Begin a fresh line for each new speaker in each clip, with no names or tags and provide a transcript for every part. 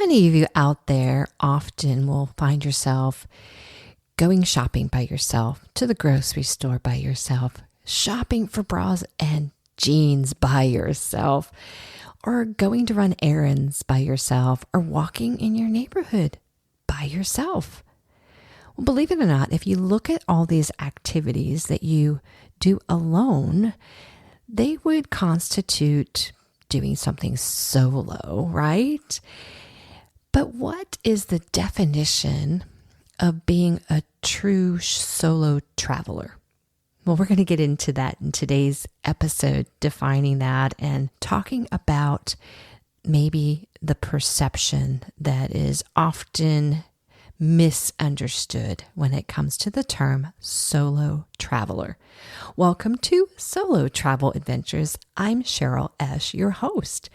many of you out there often will find yourself going shopping by yourself, to the grocery store by yourself, shopping for bras and jeans by yourself, or going to run errands by yourself, or walking in your neighborhood by yourself? Well, believe it or not, if you look at all these activities that you do alone, they would constitute doing something solo, right? But what is the definition of being a true solo traveler? Well, we're going to get into that in today's episode, defining that and talking about maybe the perception that is often misunderstood when it comes to the term solo traveler. Welcome to Solo Travel Adventures. I'm Cheryl Esch, your host.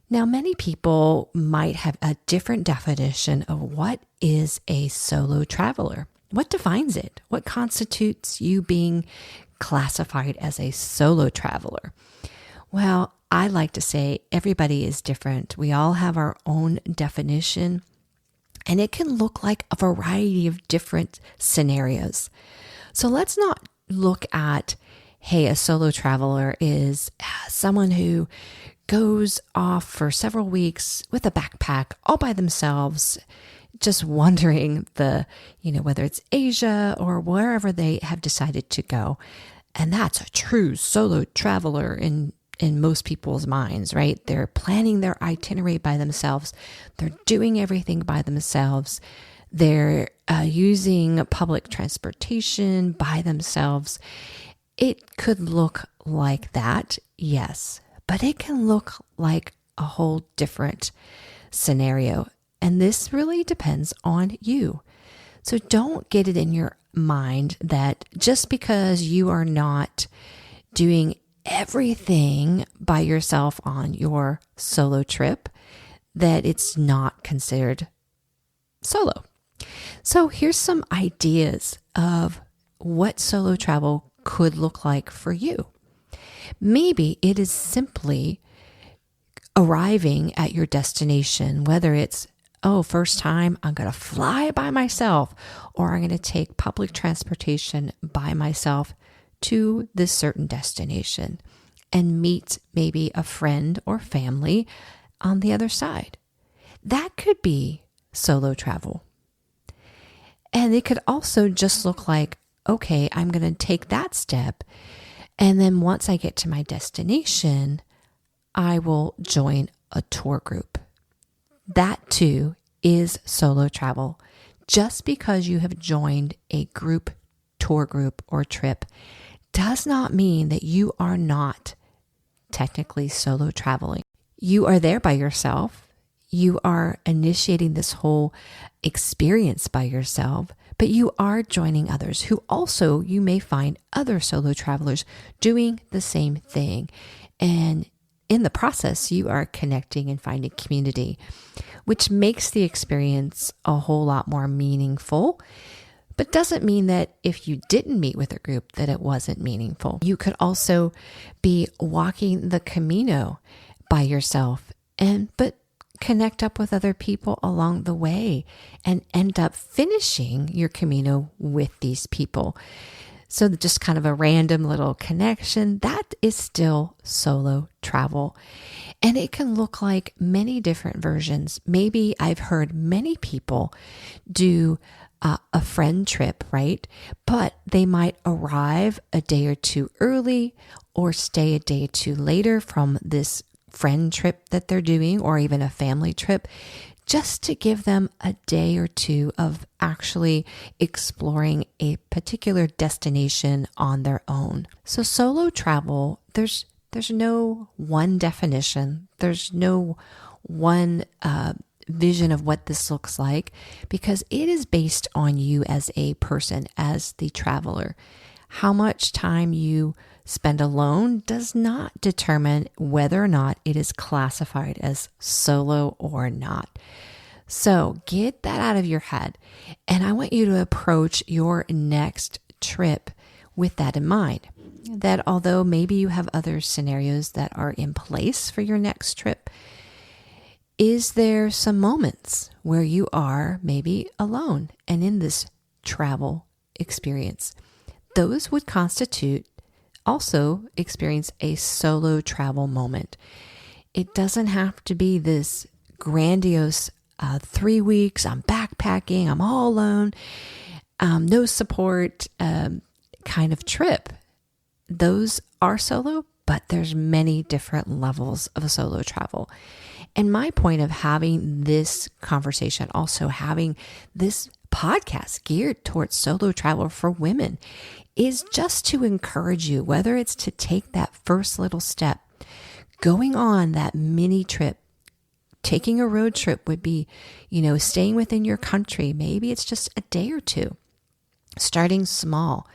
Now, many people might have a different definition of what is a solo traveler. What defines it? What constitutes you being classified as a solo traveler? Well, I like to say everybody is different. We all have our own definition, and it can look like a variety of different scenarios. So let's not look at, hey, a solo traveler is someone who goes off for several weeks with a backpack all by themselves, just wandering whether it's Asia or wherever they have decided to go. And that's a true solo traveler in most people's minds, right? They're planning their itinerary by themselves. They're doing everything by themselves. They're using public transportation by themselves. It could look like that, yes, but it can look like a whole different scenario. And this really depends on you. So don't get it in your mind that just because you are not doing everything by yourself on your solo trip, that it's not considered solo. So here's some ideas of what solo travel could look like for you. Maybe it is simply arriving at your destination, whether it's, first time I'm going to fly by myself, or I'm going to take public transportation by myself to this certain destination and meet maybe a friend or family on the other side. That could be solo travel. And it could also just look like, okay, I'm going to take that step. And then once I get to my destination, I will join a tour group. That too is solo travel. Just because you have joined a group, tour group, or trip does not mean that you are not technically solo traveling. You are there by yourself. You are initiating this whole experience by yourself, but you are joining others who also, you may find other solo travelers doing the same thing. And in the process, you are connecting and finding community, which makes the experience a whole lot more meaningful, but doesn't mean that if you didn't meet with a group that it wasn't meaningful. You could also be walking the Camino by yourself but connect up with other people along the way and end up finishing your Camino with these people. So just kind of a random little connection, that is still solo travel. And it can look like many different versions. Maybe I've heard many people do a friend trip, right? But they might arrive a day or two early or stay a day or two later from this friend trip that they're doing, or even a family trip, just to give them a day or two of actually exploring a particular destination on their own. So solo travel, there's no one definition. There's no one vision of what this looks like, because it is based on you as a person, as the traveler. How much time you spend alone does not determine whether or not it is classified as solo or not. So get that out of your head. And I want you to approach your next trip with that in mind. That although maybe you have other scenarios that are in place for your next trip, Is there some moments where you are maybe alone and in this travel experience? Those would constitute also experience a solo travel moment. It doesn't have to be this grandiose 3 weeks, I'm backpacking, I'm all alone, no support kind of trip. Those are solo, but there's many different levels of solo travel. And my point of having this conversation, also having this podcast geared towards solo travel for women, is just to encourage you, whether it's to take that first little step, going on that mini trip. Taking a road trip would be, staying within your country. Maybe it's just a day or two, starting small,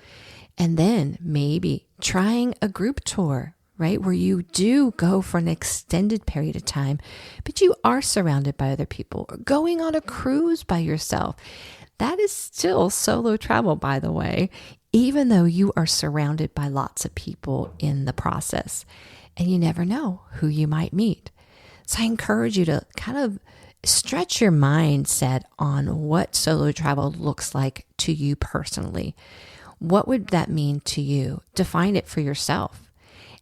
and then maybe trying a group tour, right? Where you do go for an extended period of time, but you are surrounded by other people, or going on a cruise by yourself. That is still solo travel, by the way, even though you are surrounded by lots of people in the process, and you never know who you might meet. So I encourage you to kind of stretch your mindset on what solo travel looks like to you personally. What would that mean to you? Define it for yourself.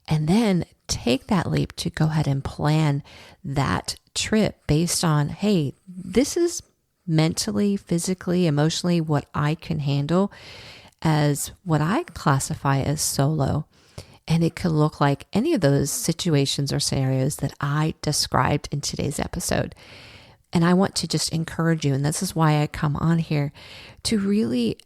And then take that leap to go ahead and plan that trip based on, hey, this is mentally, physically, emotionally what I can handle as what I classify as solo. And it could look like any of those situations or scenarios that I described in today's episode. And I want to just encourage you, and this is why I come on here, to really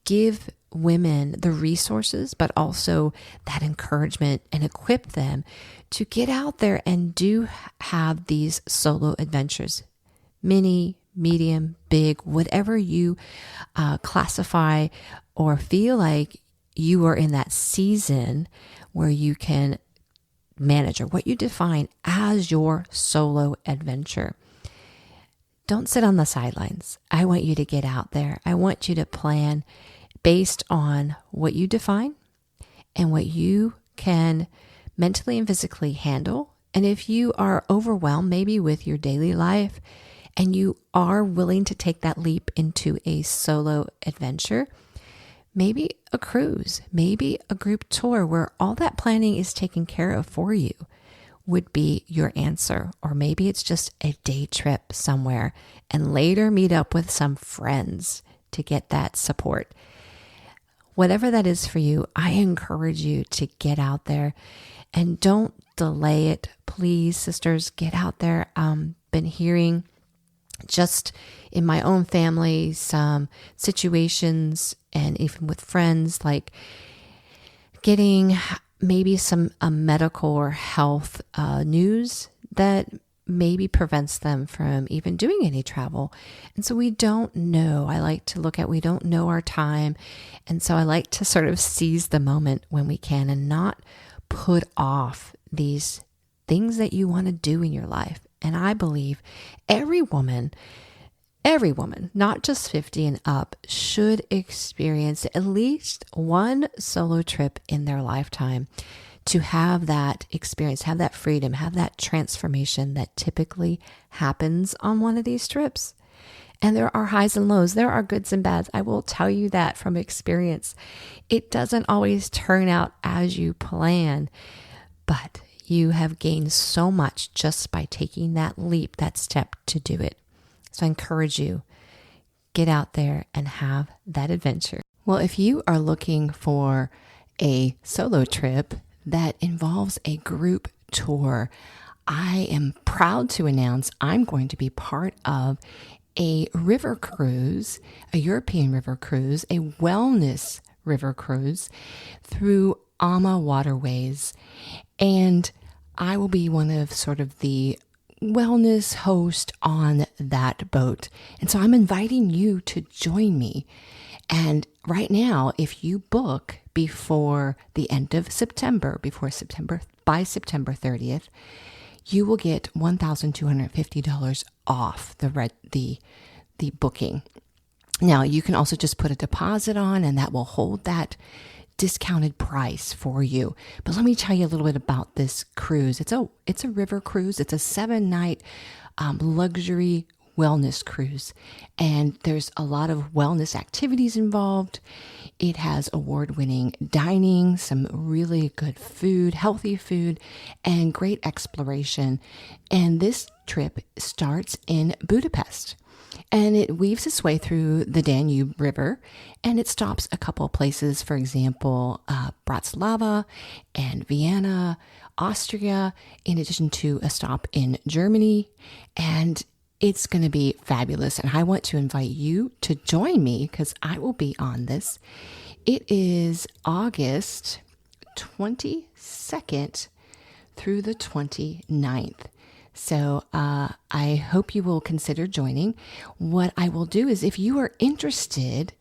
give women the resources, but also that encouragement, and equip them to get out there and do have these solo adventures. Mini, medium, big, whatever you classify or feel like you are in that season where you can manage, or what you define as your solo adventure. Don't sit on the sidelines. I want you to get out there. I want you to plan based on what you define and what you can mentally and physically handle. And if you are overwhelmed maybe with your daily life and you are willing to take that leap into a solo adventure, maybe a cruise, maybe a group tour where all that planning is taken care of for you would be your answer. Or maybe it's just a day trip somewhere and later meet up with some friends to get that support. Whatever that is for you, I encourage you to get out there and don't delay it. Please, sisters, get out there. Been hearing just in my own family some situations, and even with friends, like getting maybe some medical or health news that maybe prevents them from even doing any travel. And so we don't know. I like to look at, we don't know our time. And so I like to sort of seize the moment when we can and not put off these things that you want to do in your life. And I believe every woman, not just 50 and up, should experience at least one solo trip in their lifetime to have that experience, have that freedom, have that transformation that typically happens on one of these trips. And there are highs and lows. There are goods and bads. I will tell you that from experience. It doesn't always turn out as you plan, but you have gained so much just by taking that leap, that step to do it. So I encourage you, get out there and have that adventure. Well, if you are looking for a solo trip that involves a group tour, I am proud to announce I'm going to be part of a river cruise, a European river cruise, a wellness river cruise through AMA Waterways. And I will be one of sort of the wellness host on that boat. And so I'm inviting you to join me. And right now, if you book before the end of September, by September 30th, you will get $1,250 off the booking. Now, you can also just put a deposit on, and that will hold that discounted price for you. But let me tell you a little bit about this cruise. It's a river cruise. It's a 7-night luxury wellness cruise. And there's a lot of wellness activities involved. It has award-winning dining, some really good food, healthy food, and great exploration. And this trip starts in Budapest. And it weaves its way through the Danube River, and it stops a couple of places, for example, Bratislava and Vienna, Austria, in addition to a stop in Germany. And it's going to be fabulous. And I want to invite you to join me because I will be on this. It is August 22nd through the 29th. So I hope you will consider joining. What I will do is if you are interested,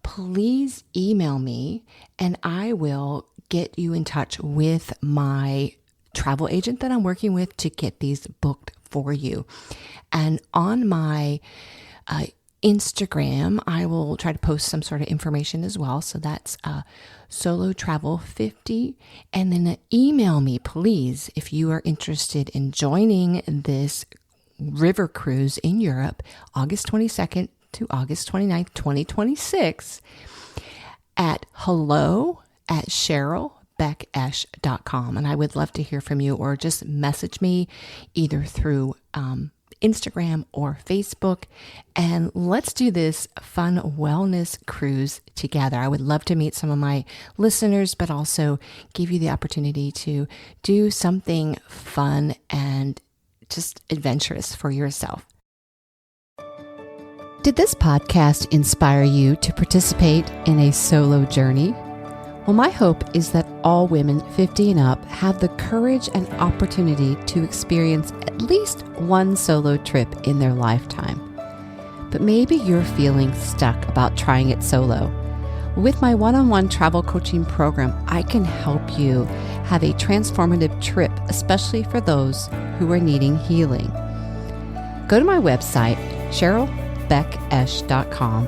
please email me and I will get you in touch with my travel agent that I'm working with to get these booked for you. And on my Instagram, I will try to post some sort of information as well. So that's Solo Travel 50. And then email me, please, if you are interested in joining this river cruise in Europe, August 22nd to August 29th, 2026, at hello@CherylBeckEsch.com. And I would love to hear from you, or just message me either through Instagram or Facebook, and let's do this fun wellness cruise together. I would love to meet some of my listeners, but also give you the opportunity to do something fun and just adventurous for yourself. Did this podcast inspire you to participate in a solo journey? Well, my hope is that all women 50 and up have the courage and opportunity to experience at least one solo trip in their lifetime. But maybe you're feeling stuck about trying it solo. With my one-on-one travel coaching program, I can help you have a transformative trip, especially for those who are needing healing. Go to my website, CherylBeckEsch.com,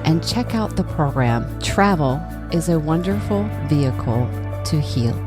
and check out the program. Travel is a wonderful vehicle to heal.